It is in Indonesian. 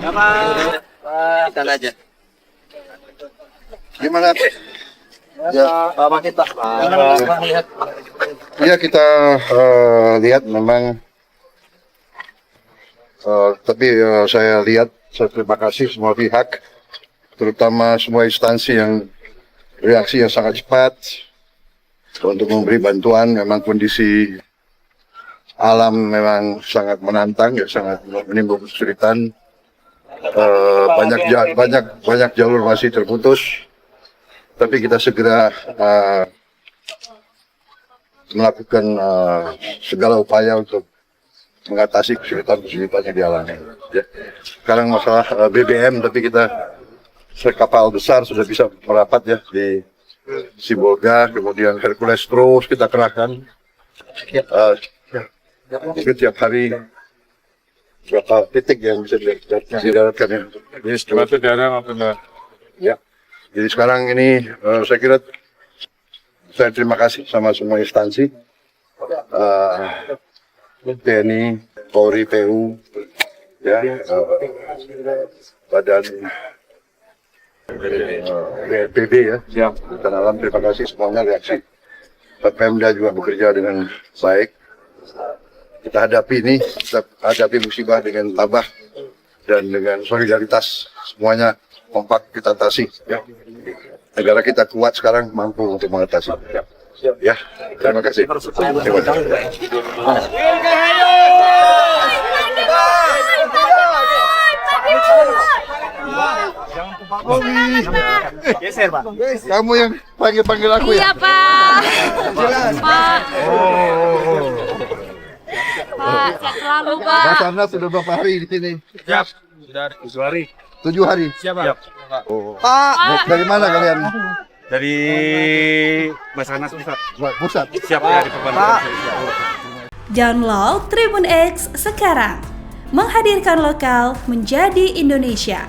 Kita aja. Gimana? Ya, Bapak kita. ya kita lihat memang, tapi saya terima kasih semua pihak, terutama semua instansi yang reaksi yang sangat cepat untuk memberi bantuan. Memang kondisi alam memang sangat menantang, ya sangat menimbulkan kesulitan. Banyak jalur masih terputus, tapi kita segera melakukan segala upaya untuk mengatasi kesulitan yang dialami. Ya. Sekarang masalah BBM, tapi kita kapal besar sudah bisa merapat ya di Sibolga, kemudian Hercules terus kita kerahkan. Setiap hari berapa titik yang bisa didaratkan ya. Ini ya. Jadi sekarang ini saya kira saya terima kasih sama semua instansi, TNI, Polri, PU, ya, Badan BNPB ya, dan alam, terima kasih semuanya reaksi. Pemda juga bekerja dengan baik. Kita hadapi musibah dengan tabah dan dengan solidaritas, semuanya kompak kita atasi. Ya. Negara kita kuat sekarang, mampu untuk mengatasi. Ya, terima kasih. Terima kasih. Kamu yang panggil aku ya? Iya, Pak. Pak. Pak, sehat selalu, Pak. Basarnas sudah berapa hari di sini? Siap. Sudah 7 hari. 7 hari. Siap, Pak. Oh. Pak, dari mana kalian? Dari Basarnas Pusat. Pusat. Siap dari Perbankan. Download Tribun X sekarang. Menghadirkan lokal menjadi Indonesia.